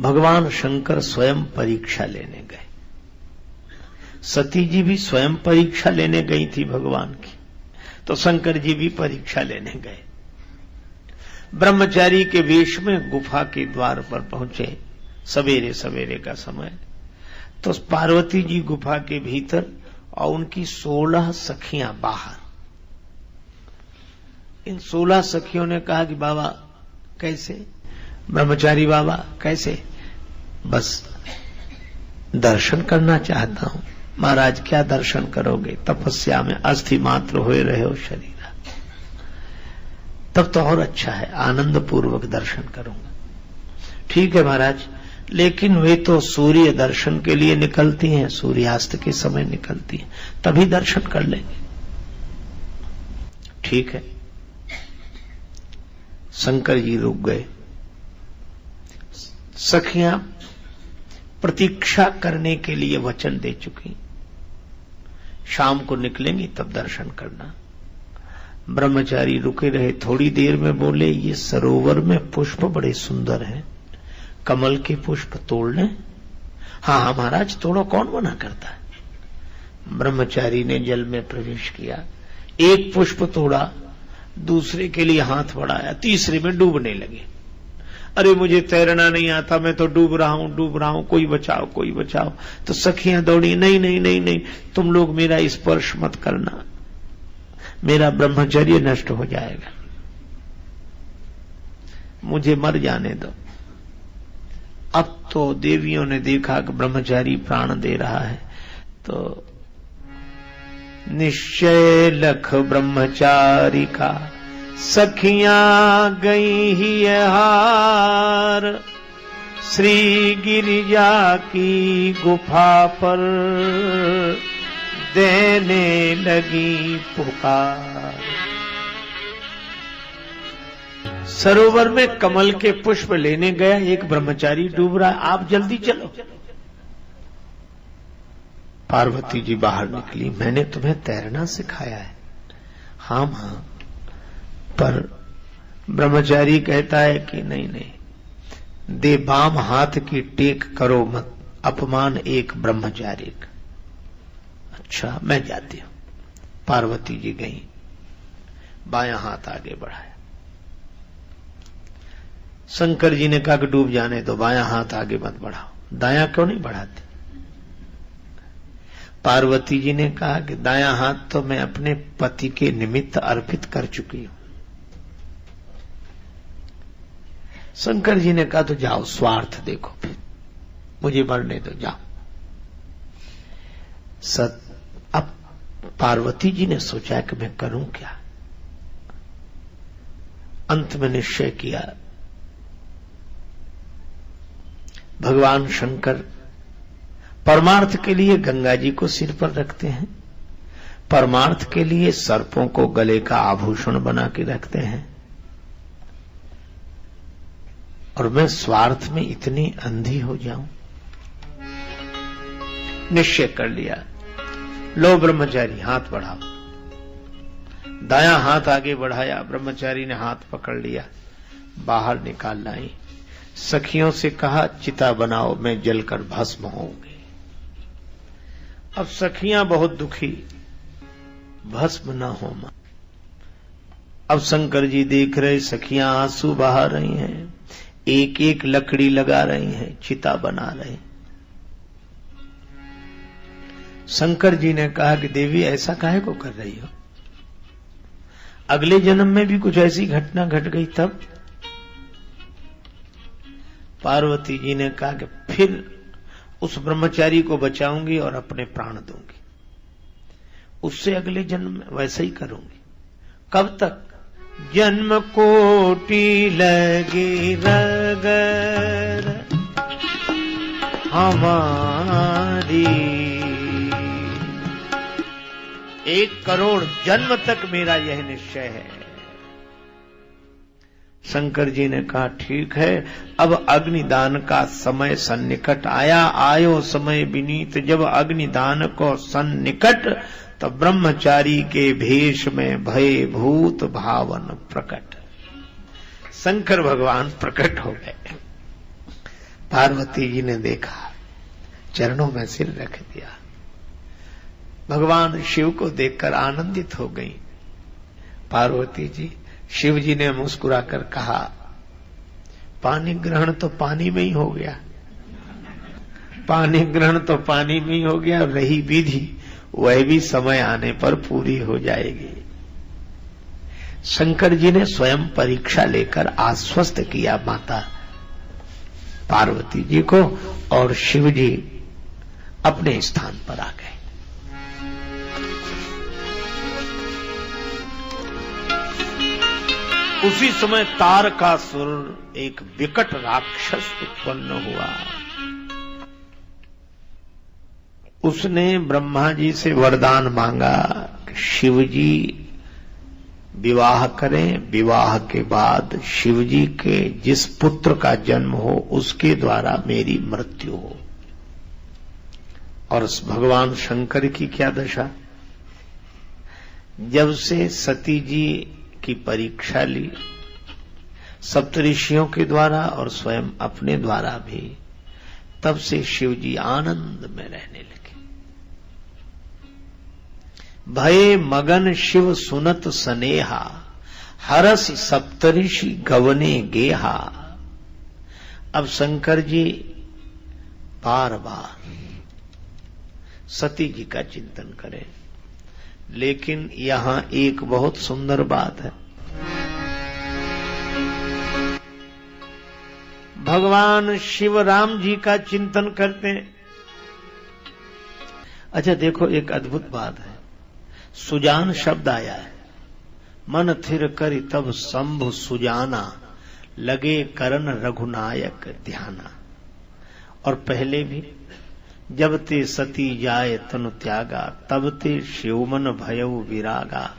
भगवान शंकर स्वयं परीक्षा लेने गए। सती जी भी स्वयं परीक्षा लेने गई थी भगवान की, तो शंकर जी भी परीक्षा लेने गए। ब्रह्मचारी के वेश में गुफा के द्वार पर पहुंचे, सवेरे सवेरे का समय। तो पार्वती जी गुफा के भीतर और उनकी 16 सखियां बाहर। इन 16 सखियों ने कहा कि बाबा कैसे? ब्रह्मचारी बाबा कैसे? बस दर्शन करना चाहता हूं। महाराज क्या दर्शन करोगे? तपस्या में अस्थि मात्र हुए रहे हो शरीर। तब तो और अच्छा है, आनंद पूर्वक दर्शन करूंगा। ठीक है महाराज, लेकिन वे तो सूर्य दर्शन के लिए निकलती हैं, सूर्यास्त के समय निकलती हैं, तभी दर्शन कर लेंगे। ठीक है। शंकर जी रुक गए। सखियां प्रतीक्षा करने के लिए वचन दे चुकी, शाम को निकलेंगी तब दर्शन करना। ब्रह्मचारी रुके रहे, थोड़ी देर में बोले, ये सरोवर में पुष्प बड़े सुंदर हैं, कमल के पुष्प तोड़ लें? हाँ महाराज तोड़ो, कौन मना करता है। ब्रह्मचारी ने जल में प्रवेश किया, एक पुष्प तोड़ा, दूसरे के लिए हाथ बढ़ाया, तीसरे में डूबने लगे। अरे मुझे तैरना नहीं आता, मैं तो डूब रहा हूं, कोई बचाओ कोई बचाओ। तो सखियां दौड़ी, नहीं नहीं नहीं नहीं, तुम लोग मेरा स्पर्श मत करना, मेरा ब्रह्मचर्य नष्ट हो जाएगा, मुझे मर जाने दो। अब तो देवियों ने देखा कि ब्रह्मचारी प्राण दे रहा है, तो निश्चय लख ब्रह्मचारी का सखियां गई ही हार, श्री गिरिजा की गुफा पर देने लगी पुकार। सरोवर में कमल के पुष्प लेने गया एक ब्रह्मचारी डूब रहा, आप जल्दी चलो। पार्वती जी बाहर निकली, मैंने तुम्हें तैरना सिखाया है। हाँ हाँ, पर ब्रह्मचारी कहता है कि नहीं नहीं, दे बाम हाथ की टेक करो मत, अपमान एक ब्रह्मचारी का। अच्छा मैं जाती हूं। पार्वती जी गई, बायां हाथ आगे बढ़ाया। शंकर जी ने कहा कि डूब जाने दो, बायां हाथ आगे मत बढ़ाओ। दायां क्यों नहीं बढ़ाते? पार्वती जी ने कहा कि दायां हाथ तो मैं अपने पति के निमित्त अर्पित कर चुकी हूं। शंकर जी ने कहा तो जाओ, स्वार्थ देखो, फिर मुझे मरने दो, जाओ। अब पार्वती जी ने सोचा कि मैं करूं क्या। अंत में निश्चय किया, भगवान शंकर परमार्थ के लिए गंगा जी को सिर पर रखते हैं, परमार्थ के लिए सर्पों को गले का आभूषण बना के रखते हैं, और मैं स्वार्थ में इतनी अंधी हो जाऊं। निश्चय कर लिया, लो ब्रह्मचारी हाथ बढ़ाओ। दायां हाथ आगे बढ़ाया, ब्रह्मचारी ने हाथ पकड़ लिया, बाहर निकाल लाई। सखियों से कहा चिता बनाओ, मैं जलकर भस्म होऊंगी। अब सखियां बहुत दुखी, भस्म न हो मां। अब शंकर जी देख रहे, सखियां आंसू बहा रही हैं, एक एक लकड़ी लगा रही हैं, चिता बना रहे। शंकर जी ने कहा कि देवी ऐसा काहे को कर रही हो? अगले जन्म में भी कुछ ऐसी घटना घट गई तब? पार्वती जी ने कहा कि फिर उस ब्रह्मचारी को बचाऊंगी और अपने प्राण दूंगी, उससे अगले जन्म में वैसा ही करूंगी। कब तक? जन्म कोटि लगी रगर हमारी, 1 करोड़ जन्म तक मेरा यह निश्चय है। शंकर जी ने कहा ठीक है, अब अग्निदान का समय सन्निकट आया, आयो समय विनीत, जब अग्निदान को सन्निकट, तब ब्रह्मचारी के भेष में भय भूत भावन प्रकट। शंकर भगवान प्रकट हो गए। पार्वती जी ने देखा, चरणों में सिर रख दिया। भगवान शिव को देखकर आनंदित हो गई पार्वती जी। शिव जी ने मुस्कुराकर कहा, पानी ग्रहण तो पानी में ही हो गया, पानी ग्रहण तो पानी में ही हो गया, रही विधि वह भी समय आने पर पूरी हो जाएगी। शंकर जी ने स्वयं परीक्षा लेकर आश्वस्त किया माता पार्वती जी को, और शिव जी अपने स्थान पर आ गए। उसी समय तारकासुर एक विकट राक्षस उत्पन्न हुआ। उसने ब्रह्मा जी से वरदान मांगा, शिव जी विवाह करें, विवाह के बाद शिव जी के जिस पुत्र का जन्म हो उसके द्वारा मेरी मृत्यु हो। और भगवान शंकर की क्या दशा, जब से सती जी की परीक्षा ली सप्तऋषियों के द्वारा और स्वयं अपने द्वारा भी, तब से शिव जी आनंद में रहने लगे। भये मगन शिव सुनत सनेहा, हरस सप्तऋषि गवने गेहा। अब शंकर जी बार बार सती जी का चिंतन करें, लेकिन यहां एक बहुत सुंदर बात है। भगवान शिव राम जी का चिंतन करते हैं। अच्छा देखो, एक अद्भुत बात है। सुजान शब्द आया है, मन थिर करि तब शंभु सुजाना, लगे करन रघुनायक ध्याना। और पहले भी, जब ते सती जाए तनु त्यागा, तब ते शिवमन भयउ विरागा।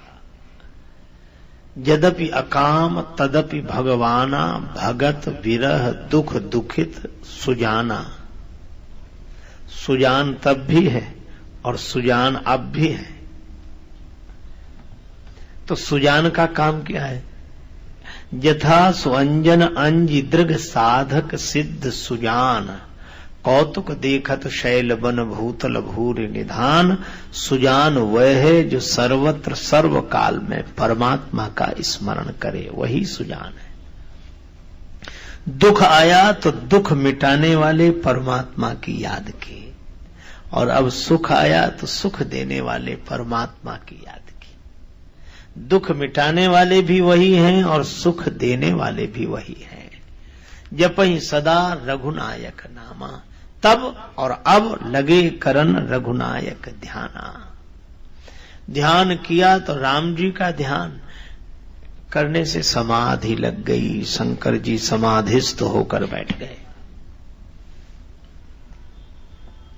यद्यपि अकाम तदपि भगवाना, भगत विरह दुख दुखित सुजाना। सुजान तब भी है और सुजान अब भी है। तो सुजान का काम क्या है? यथा सुअंजन अंज दृग साधक सिद्ध सुजान, कौतुक देखत शैल बन भूतल भूरि निधान। सुजान वह है जो सर्वत्र सर्व काल में परमात्मा का स्मरण करे, वही सुजान है। दुख आया तो दुख मिटाने वाले परमात्मा की याद की, और अब सुख आया तो सुख देने वाले परमात्मा की याद की। दुख मिटाने वाले भी वही हैं और सुख देने वाले भी वही हैं। जपहि सदा रघुनायक नामा, तब और अब लगे करन रघुनायक ध्याना। ध्यान किया तो राम जी का ध्यान करने से समाधि लग गई। शंकर जी समाधिस्थ होकर बैठ गए।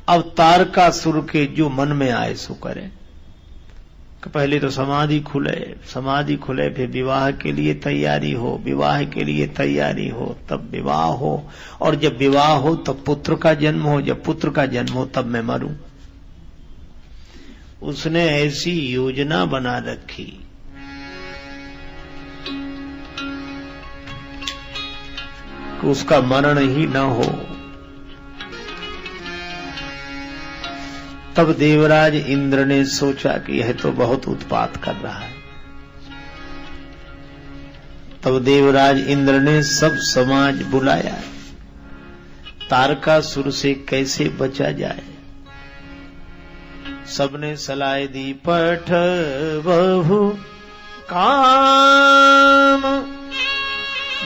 अब तारकासुर के जो मन में आए सो करे। पहले तो समाधि खुले, फिर विवाह के लिए तैयारी हो, विवाह के लिए तैयारी हो, तब विवाह हो, और जब विवाह हो तब पुत्र का जन्म हो, जब पुत्र का जन्म हो तब मैं मरूं। उसने ऐसी योजना बना रखी कि उसका मरण ही न हो। तब देवराज इंद्र ने सोचा कि यह तो बहुत उत्पात कर रहा है। तब देवराज इंद्र ने सब समाज बुलाया, तारकासुर से कैसे बचा जाए। सबने सलाह दी, पठ बहु काम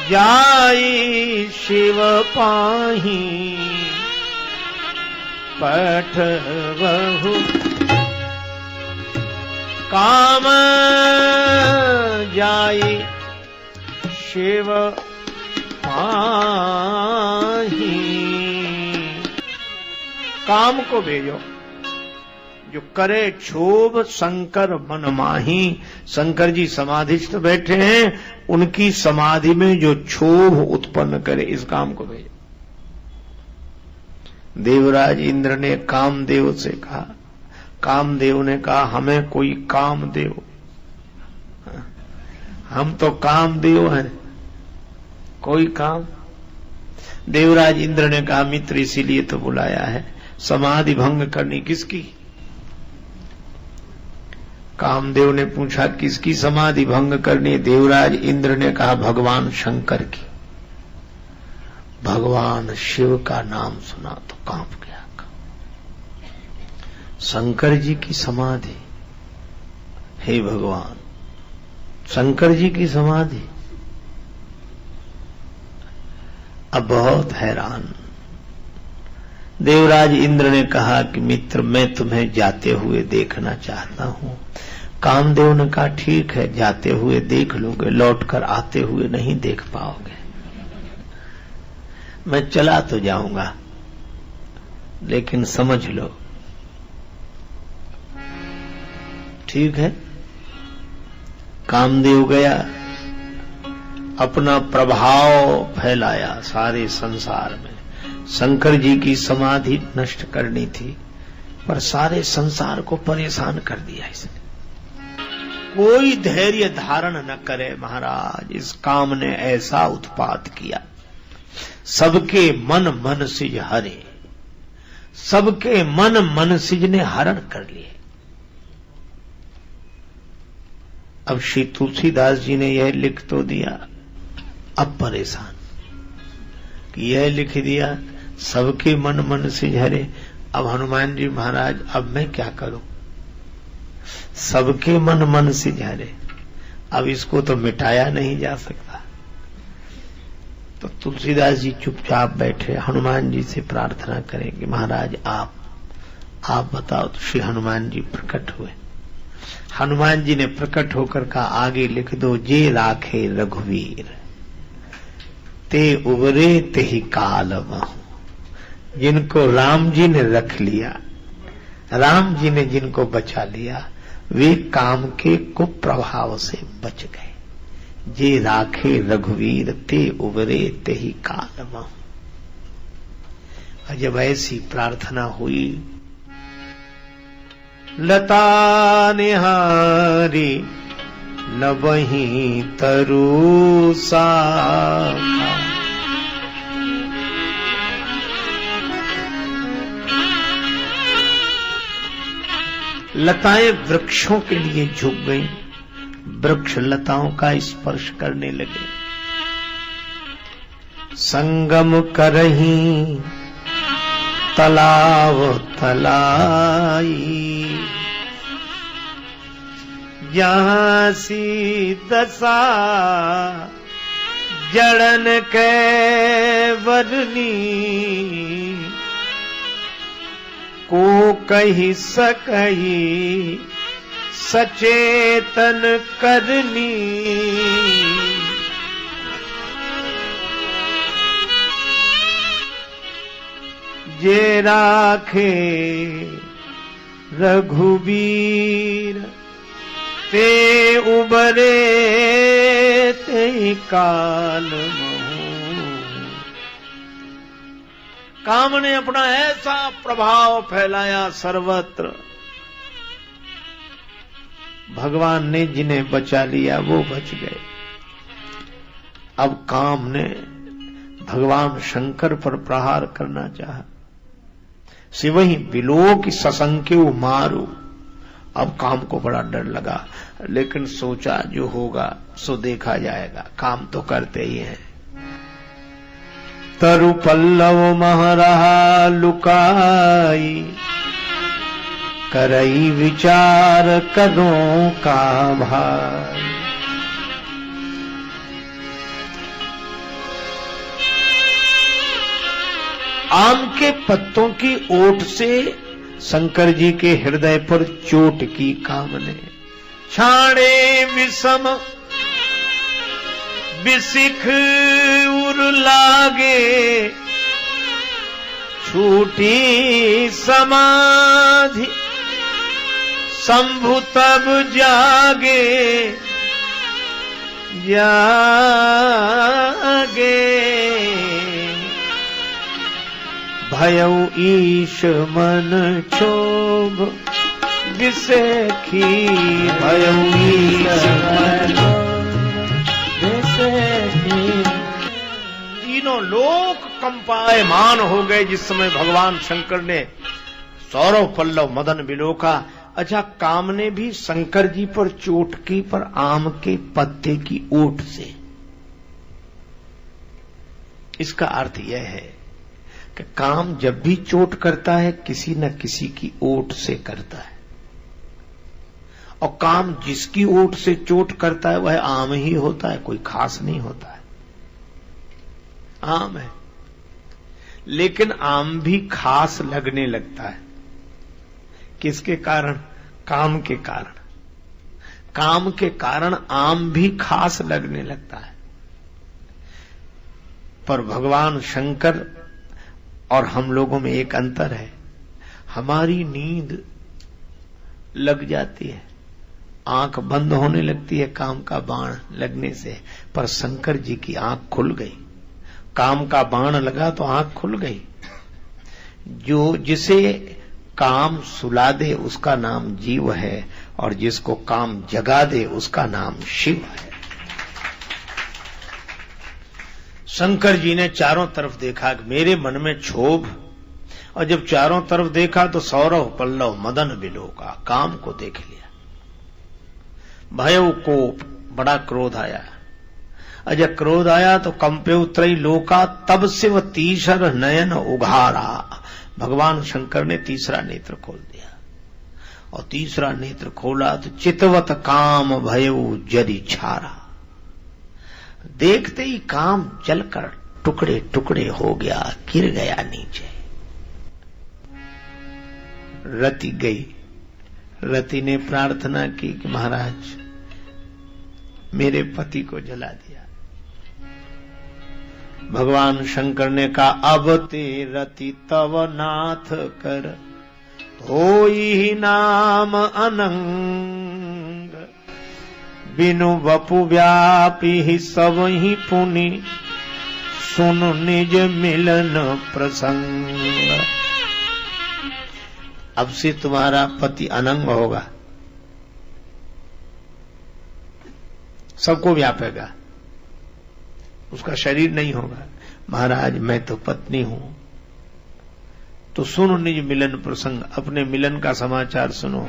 जाई शिव पाही, पठ बहु काम जाई शिव पाही। काम को भेजो जो करे क्षोभ शंकर मन माही। शंकर जी समाधिस्थ बैठे हैं, उनकी समाधि में जो क्षोभ उत्पन्न करे, इस काम को भेजो। देवराज इंद्र ने कामदेव से कहा। कामदेव ने कहा, हमें कोई कामदेव, हम तो कामदेव हैं, कोई काम। देवराज इंद्र ने कहा, मित्र इसीलिए तो बुलाया है, समाधि भंग करनी किसकी? कामदेव ने पूछा, किसकी समाधि भंग करनी? देवराज इंद्र ने कहा, भगवान शंकर की। भगवान शिव का नाम सुना तो कांप गया। शंकर जी की समाधि, हे भगवान, शंकर जी की समाधि। अब बहुत हैरान। देवराज इंद्र ने कहा कि मित्र, मैं तुम्हें जाते हुए देखना चाहता हूं। कामदेव ने कहा, ठीक है, जाते हुए देख लोगे, लौटकर आते हुए नहीं देख पाओगे। मैं चला तो जाऊंगा, लेकिन समझ लो। ठीक है। कामदेव गया, अपना प्रभाव फैलाया सारे संसार में। शंकर जी की समाधि नष्ट करनी थी, पर सारे संसार को परेशान कर दिया इसने। कोई धैर्य धारण न करे महाराज, इस काम ने ऐसा उत्पात किया, सबके मन मनसिज हरे, सबके मन मनसिज ने हरण कर लिए। अब श्री तुलसीदास जी ने यह लिख तो दिया, अब परेशान कि यह लिख दिया सबके मन मनसिज हरे। अब हनुमान जी महाराज, अब मैं क्या करूं? सबके मन मनसिज हरे, अब इसको तो मिटाया नहीं जा सकता। तो तुलसीदास जी चुपचाप बैठे, हनुमान जी से प्रार्थना करेंगे, महाराज आप बताओ। तो श्री हनुमान जी प्रकट हुए। हनुमान जी ने प्रकट होकर कहा, आगे लिख दो, जे राखे रघुवीर ते उबरे ते ही काल महु। जिनको राम जी ने रख लिया, राम जी ने जिनको बचा लिया, वे काम के कुप्रभाव से बच गए। जे राखे रघुवीर ते उबरे ते ही काल महु। और जब ऐसी प्रार्थना हुई, लता निहारी लबहीं तरु शाखा। लताएं वृक्षों के लिए झुक गईं, वृक्ष लताओं का स्पर्श करने लगे। संगम करहीं तलाव तलाई, जहां सी दशा जड़न के वरनी, को कही सकई सचेतन करनी। जे राखे रघुबीर ते उबरे ते काल महु। काम ने अपना ऐसा प्रभाव फैलाया सर्वत्र। भगवान ने जिन्हें बचा लिया वो बच गए। अब काम ने भगवान शंकर पर प्रहार करना चाहा। शिवहि विलोक सशंक्यु मारू। अब काम को बड़ा डर लगा, लेकिन सोचा जो होगा सो देखा जाएगा, काम तो करते ही हैं। तरु पल्लव महरहा लुकाई, करई विचार कदों का भाई। आम के पत्तों की ओट से शंकर जी के हृदय पर चोट की काम ने। छाड़े विषम विशिख उर लागे, छूटी समाधि शंभु तब जागे। भयउ ईश मन क्षोभ विसेखी। भयउ ईश मन विसेखी। तीनों लोक कंपायमान हो गए जिस समय भगवान शंकर ने सौरव पल्लव मदन विलोका। अच्छा, काम ने भी शंकर जी पर चोट की, पर आम के पत्ते की ओट से। इसका अर्थ यह है कि काम जब भी चोट करता है किसी न किसी की ओट से करता है, और काम जिसकी ओट से चोट करता है वह आम ही होता है, कोई खास नहीं होता है, आम है। लेकिन आम भी खास लगने लगता है। किसके कारण? काम के कारण। काम के कारण आम भी खास लगने लगता है। पर भगवान शंकर और हम लोगों में एक अंतर है, हमारी नींद लग जाती है, आंख बंद होने लगती है काम का बाण लगने से, पर शंकर जी की आंख खुल गई। काम का बाण लगा तो आंख खुल गई। जिसे काम सुला दे उसका नाम जीव है, और जिसको काम जगा दे उसका नाम शिव है। शंकर जी ने चारों तरफ देखा कि मेरे मन में क्षोभ, और जब चारों तरफ देखा तो सौरव पल्लव मदन विलोका, काम को देख लिया। भयउ कोप, बड़ा क्रोध आया। जब क्रोध आया तो कंपे त्रयी लोका, तब से वह तीसर नयन उघारा। भगवान शंकर ने तीसरा नेत्र खोल दिया, और तीसरा नेत्र खोला तो चितवत काम भयउ जरि छारा। देखते ही काम जलकर टुकड़े टुकड़े हो गया, गिर गया नीचे। रति गई। रति ने प्रार्थना की कि महाराज मेरे पति को जला दिया। भगवान शंकर ने कहा, अब ते रति तव नाथ कर, होई नाम अनंग। बिनु वपु व्यापी ही सब ही पुनि, सुन निज मिलन प्रसंग। अब से तुम्हारा पति अनंग होगा, सबको व्यापेगा, उसका शरीर नहीं होगा। महाराज मैं तो पत्नी हूं, तो सुनो निज मिलन प्रसंग, अपने मिलन का समाचार सुनो।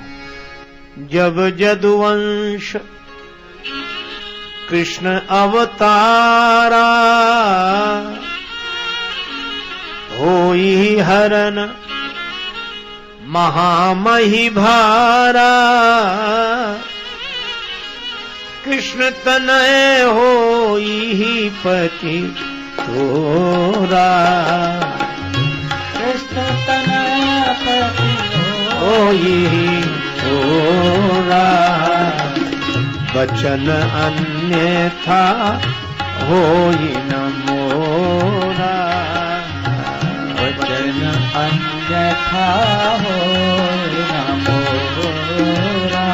जब जदुवंश कृष्ण अवतारा, होई हरन महामही भारा। कृष्ण तनय होई पति तोरा, कृष्ण तनय पति होई तोरा। वचन अन्यथा होई न मोरा, वचन अन्यथा होई न मोरा।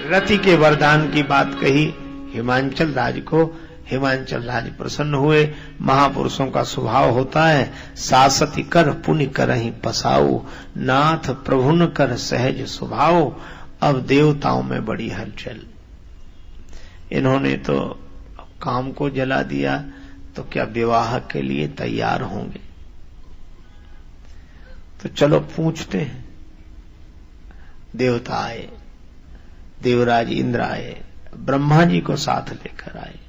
रति के वरदान की बात कही हिमांचल राज को। हिमांचल राज प्रसन्न हुए। महापुरुषों का स्वभाव होता है, सासति कर पुण्य करहि पसाऊ, नाथ प्रभुन कर सहज स्वभाव। अब देवताओं में बड़ी हलचल। इन्होंने तो काम को जला दिया, तो क्या विवाह के लिए तैयार होंगे? तो चलो पूछते हैं। देवता आए, देवराज इंद्र आए, ब्रह्मा जी को साथ लेकर आए।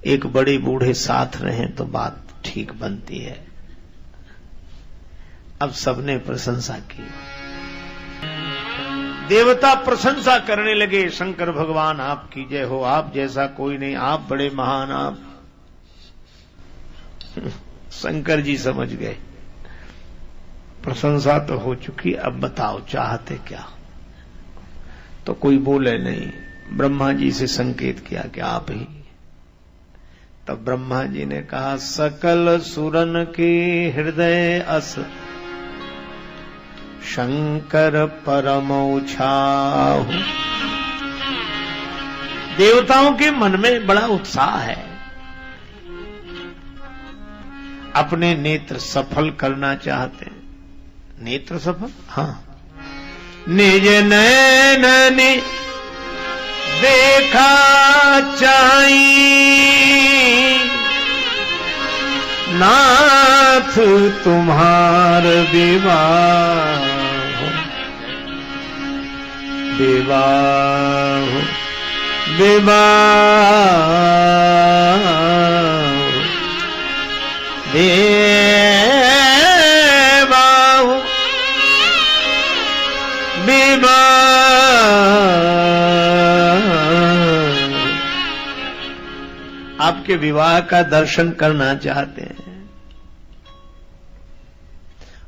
एक बड़े बूढ़े साथ रहें तो बात ठीक बनती है। अब सबने प्रशंसा की। देवता प्रशंसा करने लगे, शंकर भगवान आपकी जय हो, आप जैसा कोई नहीं, आप बड़े महान। आप शंकर जी समझ गए प्रशंसा तो हो चुकी, अब बताओ चाहते क्या? तो कोई बोले नहीं। ब्रह्मा जी से संकेत किया कि आप ही। तब ब्रह्मा जी ने कहा, सकल सुरन के हृदय अस, शंकर परम छाहु। देवताओं के मन में बड़ा उत्साह है, अपने नेत्र सफल करना चाहते हैं। नेत्र सफल? हाँ। निज नैननि देखा चाही, नाथ तुम्हार विवाह विवाह विवाह विवाह विवाह। आपके विवाह का दर्शन करना चाहते हैं।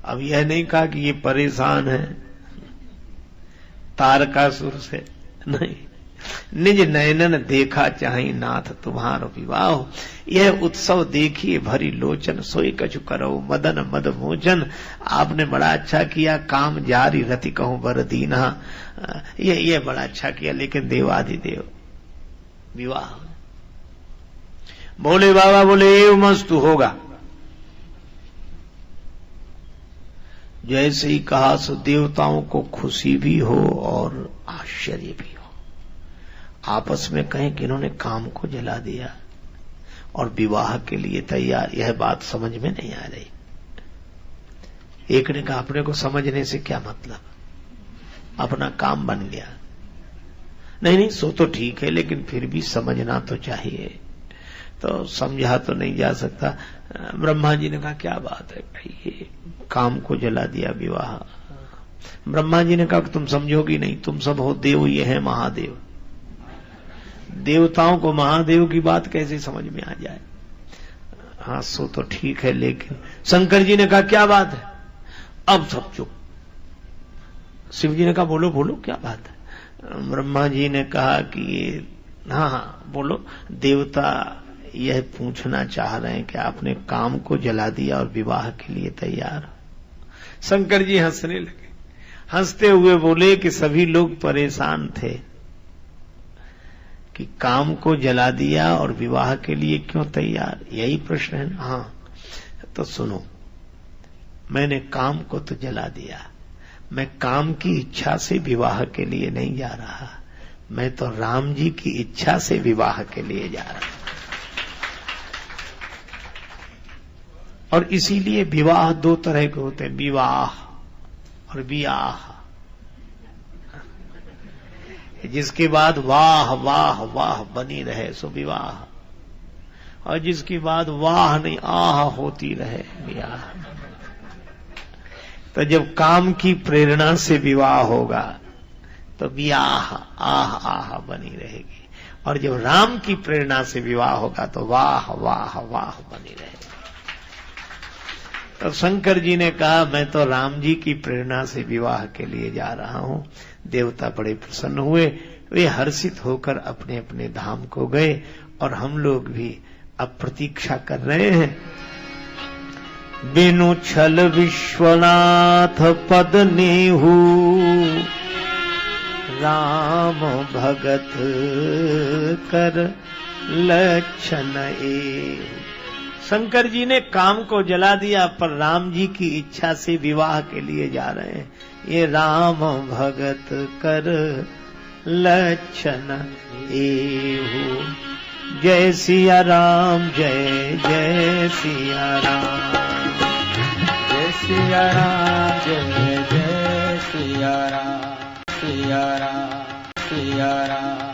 अब यह नहीं कहा कि ये परेशान है तारकासुर से, नहीं, निज नयनन देखा चाहि नाथ तुम्हारो विवाह। यह उत्सव देखिए भरी लोचन सोई कछु करो मदन मद मोचन। आपने बड़ा अच्छा किया, काम जारी रति कहूं बर दीना। ये बड़ा अच्छा किया, लेकिन देवाधिदेव विवाह। बोले बाबा बोले एव मस्तु होगा। जैसे ही कहा सो देवताओं को खुशी भी हो और आश्चर्य भी हो। आपस में कहें कि इन्होंने काम को जला दिया और विवाह के लिए तैयार। यह बात समझ में नहीं आ रही। एक ने कहा अपने को समझने से क्या मतलब, अपना काम बन गया। नहीं सो तो ठीक है, लेकिन फिर भी समझना तो चाहिए। तो समझा तो नहीं जा सकता। ब्रह्मा जी ने कहा क्या बात है भाई, ये काम को जला दिया विवाह। ब्रह्मा जी ने कहा तुम समझोगी नहीं, तुम सब हो देव, ये है महादेव। देवताओं को महादेव की बात कैसे समझ में आ जाए। हाँ सो तो ठीक है, लेकिन शंकर जी ने कहा क्या बात है। अब सब चुप। शिव जी ने कहा बोलो बोलो क्या बात है। ब्रह्मा जी ने कहा कि ये हाँ बोलो। देवता यह पूछना चाह रहे हैं कि आपने काम को जला दिया और विवाह के लिए तैयार। शंकर जी हंसने लगे। हंसते हुए बोले कि सभी लोग परेशान थे कि काम को जला दिया और विवाह के लिए क्यों तैयार, यही प्रश्न है। हाँ तो सुनो, मैंने काम को तो जला दिया, मैं काम की इच्छा से विवाह के लिए नहीं जा रहा, मैं तो राम जी की इच्छा से विवाह के लिए जा रहा। और इसीलिए विवाह दो तरह के होते हैं, विवाह और वियाह। जिसके बाद वाह वाह वाह बनी रहे सो विवाह, और जिसकी बाद वाह नहीं आह होती रहे विवाह। तो जब काम की प्रेरणा से विवाह होगा तो वियाह आह आह बनी रहेगी, और जब राम की प्रेरणा से विवाह होगा तो वाह वाह वाह बनी रहेगी। तो शंकर जी ने कहा मैं तो राम जी की प्रेरणा से विवाह के लिए जा रहा हूं। देवता बड़े प्रसन्न हुए, वे हर्षित होकर अपने अपने धाम को गए, और हम लोग भी अब प्रतीक्षा कर रहे हैं। बिनु छल विश्वनाथ पद नेहु राम भगत कर लक्षण ए। शंकर जी ने काम को जला दिया, पर राम जी की इच्छा से विवाह के लिए जा रहे हैं। ये राम भगत कर लक्षण एहु। जय सिया राम जय जय सिया राम, जय सिया राम जय जय सिया राम, सिया राम सिया राम।